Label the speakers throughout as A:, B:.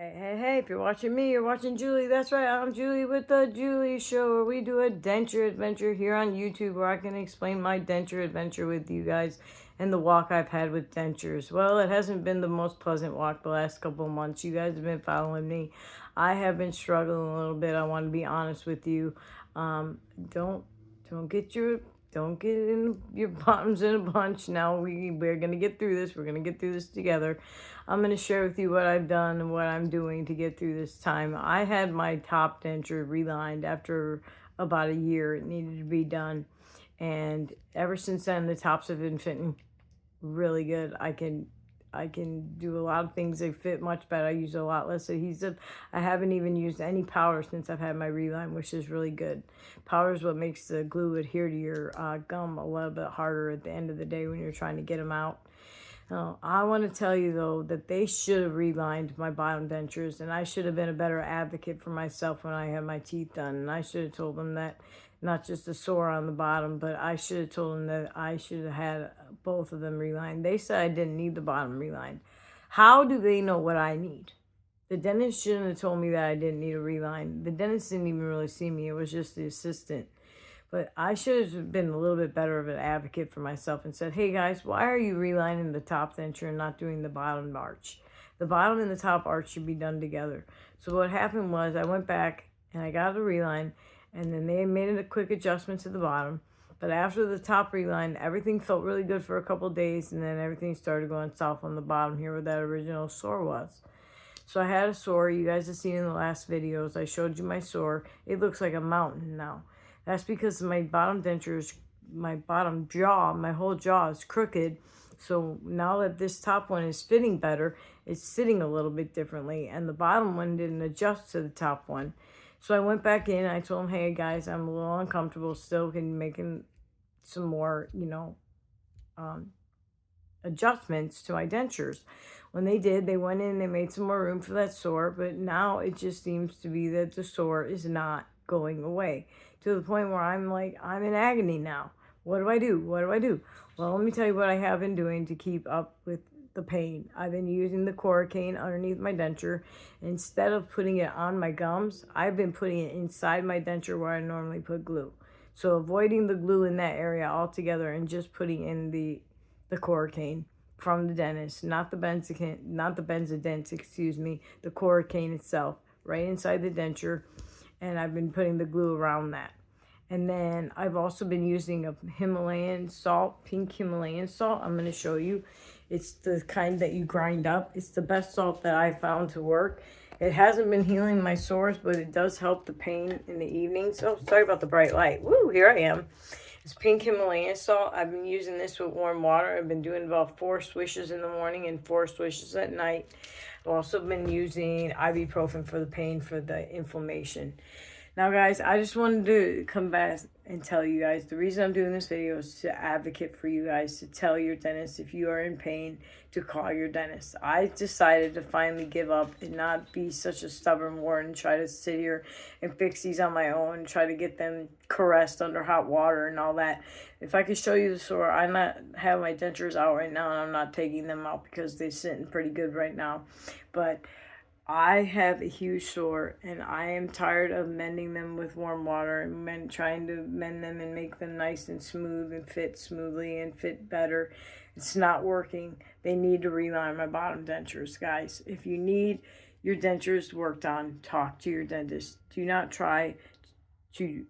A: Hey, if you're watching me, you're watching Julie. That's right, I'm Julie with the Julie Show, where we do a denture adventure here on YouTube, where I can explain my denture adventure with you guys and the walk I've had with dentures. Well, it hasn't been the most pleasant walk the last couple of months. You guys have been following me. I have been struggling a little bit. I want to be honest with you. Um, don't don't get your don't get in your bottoms in a bunch. Now we're gonna get through this. We're gonna get through this together. I'm gonna share with you what I've done and what I'm doing to get through this time. I had my top denture relined after about a year. It needed to be done, and ever since then the tops have been fitting really good. I can do a lot of things. They fit much better. I use a lot less adhesive. I haven't even used any powder since I've had my reline, which is really good. Powder is what makes the glue adhere to your gum a little bit harder at the end of the day when you're trying to get them out. I want to tell you, though, that they should have relined my bottom dentures, and I should have been a better advocate for myself when I had my teeth done. And I should have told them that, not just a sore on the bottom, but I should have told them that I should have had both of them relined. They said I didn't need the bottom relined. How do they know what I need? The dentist shouldn't have told me that I didn't need a reline. The dentist didn't even really see me. It was just the assistant. But I should have been a little bit better of an advocate for myself and said, hey guys, why are you relining the top denture and not doing the bottom arch? The bottom and the top arch should be done together. So what happened was I went back and I got a reline, and then they made a quick adjustment to the bottom. But after the top reline, everything felt really good for a couple of days, and then everything started going south on the bottom here where that original sore was. So I had a sore. You guys have seen in the last videos. I showed you my sore. It looks like a mountain now. That's because my bottom dentures, my bottom jaw, my whole jaw is crooked. So now that this top one is fitting better, it's sitting a little bit differently. And the bottom one didn't adjust to the top one. So I went back in. I told them, hey guys, I'm a little uncomfortable still. Can making some more, adjustments to my dentures. When they did, they went in, they made some more room for that sore, but now it just seems to be that the sore is not going away, to the point where I'm in agony now. What do I do? What do I do? Well, let me tell you what I have been doing to keep up with the pain. I've been using the Coracaine underneath my denture. Instead of putting it on my gums, I've been putting it inside my denture where I normally put glue. So avoiding the glue in that area altogether and just putting in the Coracaine from the dentist, not the Benzodent, excuse me, the Coracaine itself, right inside the denture, and I've been putting the glue around that. And then I've also been using a Himalayan salt, pink Himalayan salt. I'm going to show you. It's the kind that you grind up. It's the best salt that I found to work. It hasn't been healing my sores, but it does help the pain in the evening. So sorry about the bright light. Woo, here I am. It's pink Himalayan salt. I've been using this with warm water. I've been doing about 4 swishes in the morning and 4 swishes at night. I've also been using ibuprofen for the pain, for the inflammation. Now, guys, I just wanted to come back and tell you guys, the reason I'm doing this video is to advocate for you guys, to tell your dentist if you are in pain to call your dentist. I decided to finally give up and not be such a stubborn wart and try to sit here and fix these on my own, try to get them caressed under hot water and all that. If I could show you the sore, I'm not have my dentures out right now, and I'm not taking them out because they're sitting pretty good right now. But I have a huge sore, and I am tired of mending them with warm water and trying to mend them and make them nice and smooth and fit smoothly and fit better. It's not working. They need to reline my bottom dentures, guys. If you need your dentures worked on, talk to your dentist. Do not try to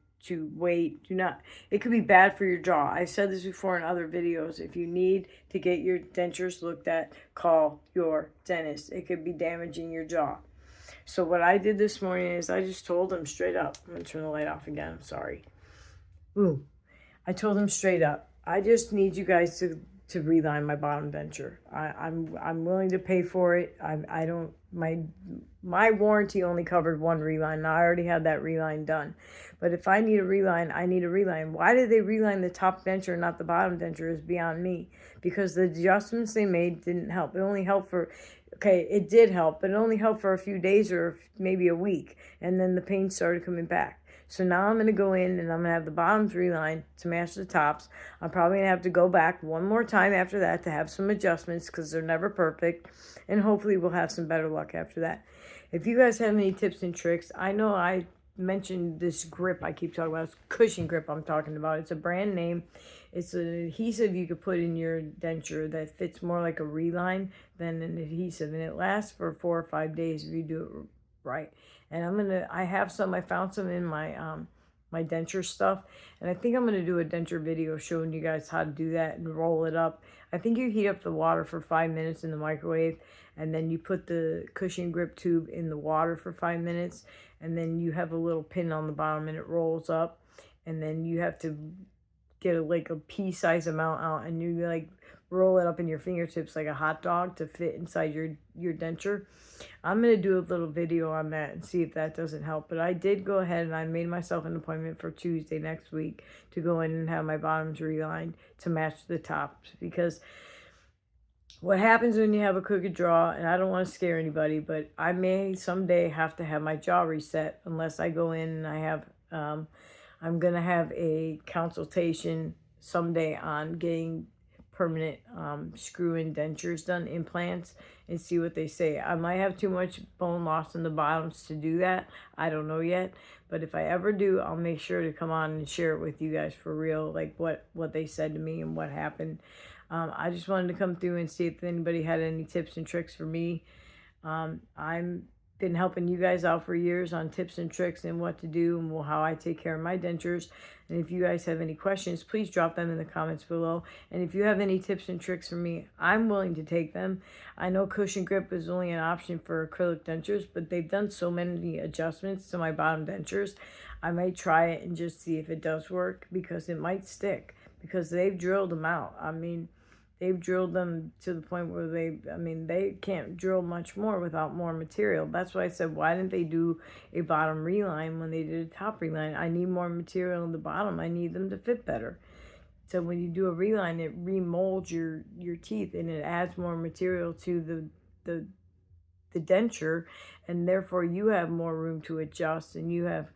A: wait. Do not. It could be bad for your jaw. I've said this before in other videos. If you need to get your dentures looked at, call your dentist. It could be damaging your jaw. So what I did this morning is I just told them straight up. I'm going to turn the light off again. I'm sorry. Ooh. I told them straight up, I just need you guys to reline my bottom denture. I'm willing to pay for it. I don't, my warranty only covered one reline. Now I already had that reline done. But if I need a reline, I need a reline. Why did they reline the top denture and not the bottom denture is beyond me. Because the adjustments they made didn't help. It only helped for, okay, it did help, but it only helped for a few days or maybe a week. And then the pain started coming back. So now I'm going to go in and I'm going to have the bottoms relined to match the tops. I'm probably going to have to go back one more time after that to have some adjustments because they're never perfect. And hopefully we'll have some better luck after that. If you guys have any tips and tricks, I know I mentioned this grip I keep talking about. It's cushion grip I'm talking about. It's a brand name. It's an adhesive you could put in your denture that fits more like a Reline than an adhesive, and it lasts for 4 or 5 days if you do it right. And I have some. I found some in my denture stuff, and I think I'm gonna do a denture video showing you guys how to do that and roll it up. I think you heat up the water for 5 minutes in the microwave, and then you put the cushion grip tube in the water for 5 minutes, and then you have a little pin on the bottom and it rolls up, and then you have to get like a pea size amount out, and you like roll it up in your fingertips like a hot dog to fit inside your denture. I'm going to do a little video on that and see if that doesn't help. But I did go ahead and I made myself an appointment for Tuesday next week to go in and have my bottoms relined to match the tops, because what happens when you have a crooked jaw, and I don't want to scare anybody, but I may someday have to have my jaw reset unless I go in and I have, I'm going to have a consultation someday on getting permanent screw-in dentures done, implants, and see what they say. I might have too much bone loss in the bottoms to do that. I don't know yet. But if I ever do, I'll make sure to come on and share it with you guys for real, like what they said to me and what happened. I just wanted to come through and see if anybody had any tips and tricks for me. I'm been helping you guys out for years on tips and tricks and what to do and how I take care of my dentures. And if you guys have any questions, please drop them in the comments below. And if you have any tips and tricks for me, I'm willing to take them. I know cushion grip is only an option for acrylic dentures, but they've done so many adjustments to my bottom dentures. I might try it and just see if it does work, because it might stick, because they've drilled them out. I mean, they've drilled them to the point where they can't drill much more without more material. That's why I said, why didn't they do a bottom reline when they did a top reline? I need more material in the bottom. I need them to fit better. So when you do a reline, it remolds your teeth, and it adds more material to the denture, and therefore you have more room to adjust, and you have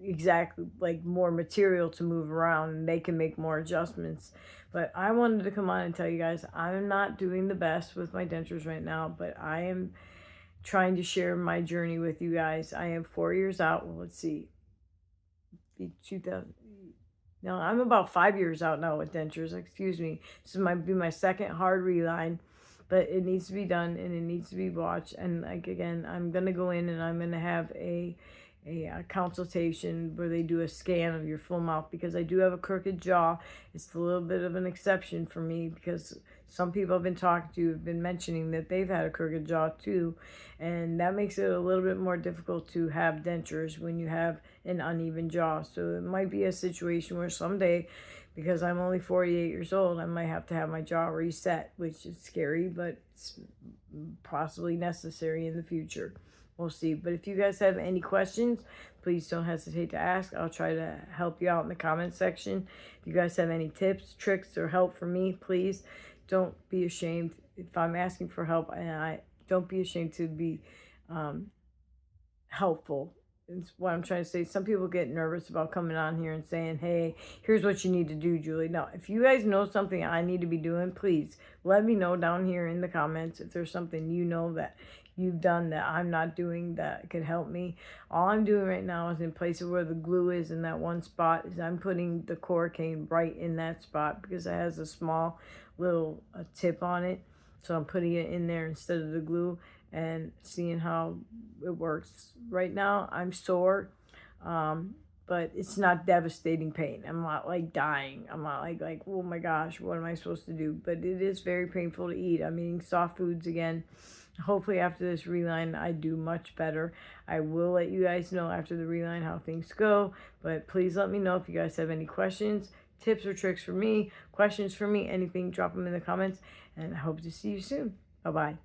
A: exactly like more material to move around, and they can make more adjustments. But I wanted to come on and tell you guys, I'm not doing the best with my dentures right now, but I am trying to share my journey with you guys. I am 4 years out. Well, let's see, 2000. No, I'm about 5 years out now with dentures. Excuse me. This might be my second hard reline, but it needs to be done and it needs to be watched. And like again, I'm gonna go in and I'm gonna have a consultation where they do a scan of your full mouth, because I do have a crooked jaw. It's a little bit of an exception for me, because some people I've been talking to have been mentioning that they've had a crooked jaw too, and that makes it a little bit more difficult to have dentures when you have an uneven jaw. So it might be a situation where someday, because I'm only 48 years old, I might have to have my jaw reset, which is scary, but it's possibly necessary in the future. We'll see. But if you guys have any questions, please don't hesitate to ask. I'll try to help you out in the comment section. If you guys have any tips, tricks, or help for me, please don't be ashamed. If I'm asking for help, and I don't be ashamed to be helpful. It's what I'm trying to say. Some people get nervous about coming on here and saying, hey, here's what you need to do, Julie. No, if you guys know something I need to be doing, please let me know down here in the comments if there's something you know that you've done that I'm not doing that could help me. All I'm doing right now is in places where the glue is in that one spot, is I'm putting the Coracane right in that spot, because it has a small little tip on it. So I'm putting it in there instead of the glue and seeing how it works. Right now I'm sore, but it's not devastating pain. I'm not like dying. I'm not like oh my gosh, what am I supposed to do? But it is very painful to eat. I'm eating soft foods again. Hopefully after this reline I do much better. I will let you guys know after the reline how things go, but please let me know if you guys have any questions, tips or tricks for me, questions for me, anything, drop them in the comments, and I hope to see you soon. Bye-bye.